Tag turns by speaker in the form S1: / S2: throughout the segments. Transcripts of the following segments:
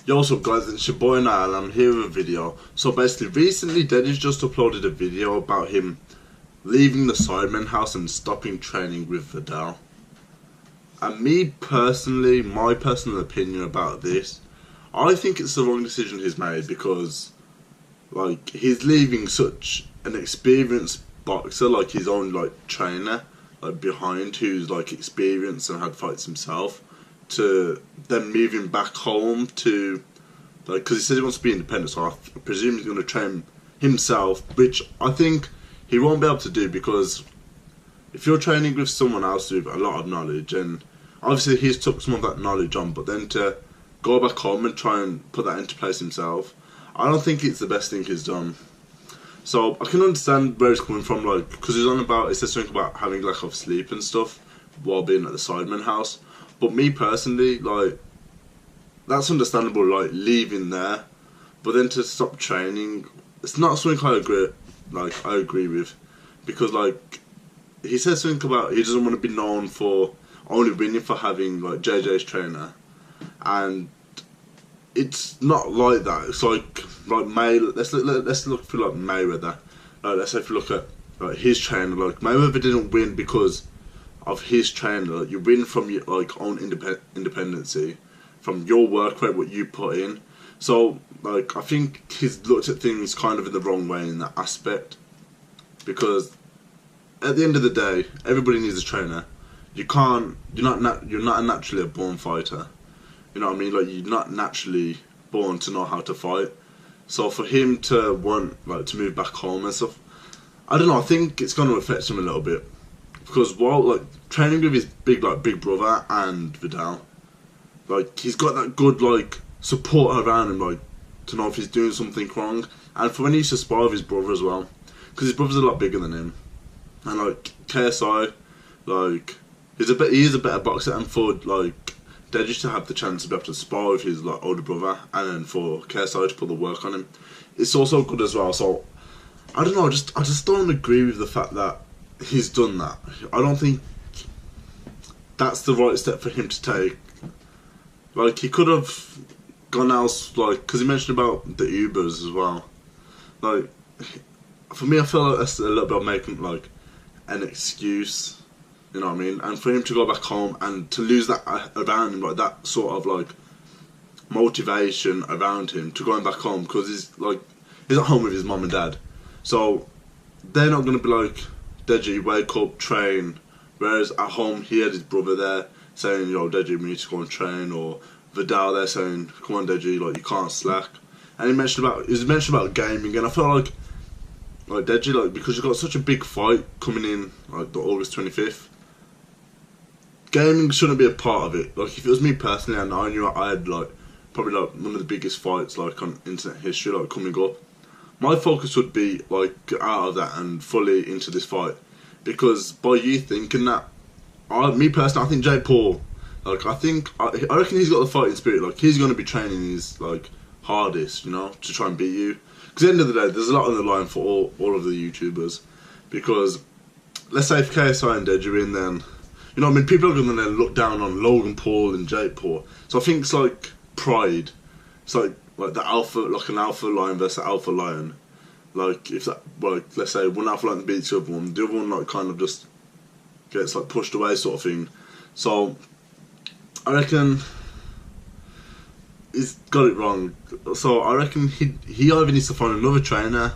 S1: Yo, what's up guys, it's your boy Nyal, I'm here with a video. So basically, recently Deji's just uploaded a video about him leaving the Sidemen house and stopping training with Vidal. And me personally, my personal opinion about this, I think it's the wrong decision he's made because, like, he's leaving such an experienced boxer, like his own, like, trainer, like, behind, who's, like, experienced and had fights himself, to then moving back home to, like, because he says he wants to be independent, so I presume he's going to train himself, which I think he won't be able to do, because if you're training with someone else with a lot of knowledge, and obviously he's took some of that knowledge on, but then to go back home and try and put that into place himself, I don't think it's the best thing he's done. So I can understand where he's coming from, like, because he says something about having lack of sleep and stuff while being at the Sidemen house. But me personally, like, that's understandable, like, leaving there, but then to stop training, it's not something I agree with, because, like, he says something about he doesn't want to be known for only winning for having, like, JJ's trainer, and it's not like that. It's like let's look for, like, Mayweather. Let's say if you look at, like, his trainer, like, Mayweather didn't win because of his trainer. Like, you win from your, like, own independency, from your work rate, what you put in. So, like, I think he's looked at things kind of in the wrong way in that aspect, because at the end of the day, everybody needs a trainer. You're not naturally a born fighter. You know what I mean? Like, you're not naturally born to know how to fight. So for him to want, like, to move back home and stuff, I don't know, I think it's going to affect him a little bit. Because while, like, training with his big brother and Vidal, like, he's got that good, like, support around him, like, to know if he's doing something wrong. And for when he used to spar with his brother as well, because his brother's a lot bigger than him. And, like, KSI, like, he is a better boxer, and for, like, Deji to have the chance to be able to spar with his, like, older brother, and then for KSI to put the work on him, it's also good as well. So I don't know, I just don't agree with the fact that he's done that. I don't think that's the right step for him to take. Like, he could have gone else, like, because he mentioned about the Ubers as well. Like, for me, I feel like that's a little bit of making, like, an excuse. You know what I mean? And for him to go back home and to lose that around him, like, that sort of, like, motivation around him to going back home, because he's at home with his mum and dad. So they're not going to be like, Deji, wake up, train. Whereas at home, he had his brother there saying, yo, Deji, we need to go and train. Or Vidal there saying, come on, Deji, like, you can't slack. And he mentioned about gaming, and I feel like Deji, like, because you've got such a big fight coming in, like, the August 25th, gaming shouldn't be a part of it. Like, if it was me personally, and I knew I had, like, probably, like, one of the biggest fights, like, on internet history, like, coming up, my focus would be, like, get out of that and fully into this fight. Because by you thinking that, me personally, I think Jake Paul, like, I reckon he's got the fighting spirit. Like, he's going to be training his, like, hardest, you know, to try and beat you. Because at the end of the day, there's a lot on the line for all of the YouTubers. Because, let's say if KSI and Deji win, then, you know what I mean, people are going to then look down on Logan Paul and Jake Paul. So I think it's like pride. It's like the alpha, like an alpha lion versus an alpha lion. Like, if that, like, let's say one alpha lion beats the other one, like, kind of just gets, like, pushed away, sort of thing. So I reckon he's got it wrong. So I reckon he either needs to find another trainer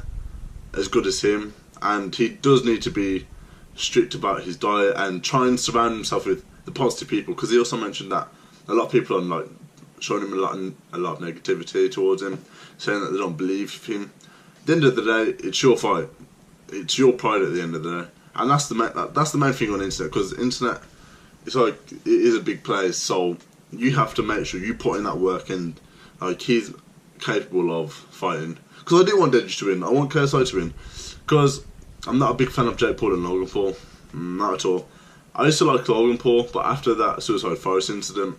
S1: as good as him, and he does need to be strict about his diet and try and surround himself with the positive people, because he also mentioned that a lot of people are, like, showing him a lot of negativity towards him, saying that they don't believe him. At the end of the day, it's your fight. It's your pride at the end of the day, and that's the main thing on the internet, because the internet, it's like, it is a big place, so you have to make sure you put in that work, and, like, he's capable of fighting. Because I do want Deji to win. I want KSI to win, because I'm not a big fan of Jake Paul and Logan Paul, not at all. I used to like Logan Paul, but after that Suicide Forest incident,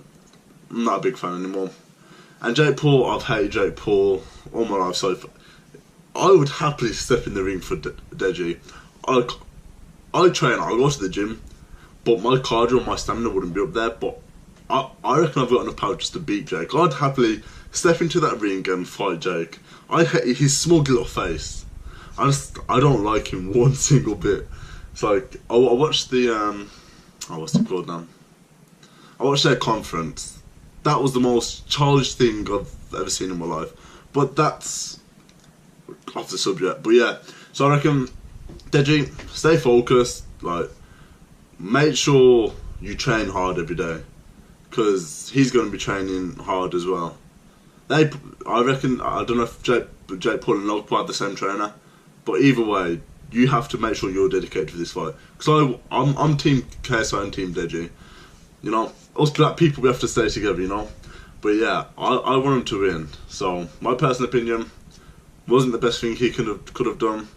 S1: I'm not a big fan anymore. And Jake Paul, I've hated Jake Paul all my life, so I would happily step in the ring for Deji. I train, I go to the gym, but my cardio and my stamina wouldn't be up there, but I reckon I've got enough power just to beat Jake. I'd happily step into that ring and fight Jake. I hate his smug little face. I don't like him one single bit. It's like I watched the what's it called now? I watched their conference. That was the most childish thing I've ever seen in my life. But that's off the subject. But yeah, so I reckon Deji, stay focused. Like, make sure you train hard every day, because he's going to be training hard as well. I reckon, I don't know if Jake Paul and Logan have the same trainer, but either way, you have to make sure you're dedicated to this fight. Because I'm Team KSI and Team Deji. You know, us black people, we have to stay together, you know. But yeah, I want him to win. So my personal opinion, wasn't the best thing he could have done.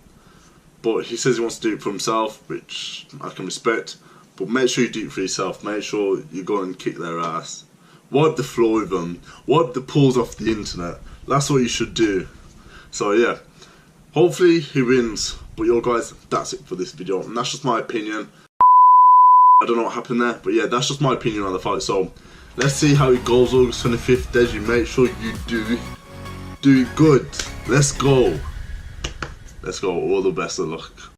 S1: But he says he wants to do it for himself, which I can respect. But make sure you do it for yourself. Make sure you go and kick their ass. Wipe the floor with them. Wipe the pulls off the internet. That's what you should do. So yeah, hopefully he wins. But yo guys, that's it for this video. And that's just my opinion. I don't know what happened there. But yeah, that's just my opinion on the fight. So let's see how it goes August 25th. Deji, make sure you do it good. Let's go. Let's go. All the best of luck.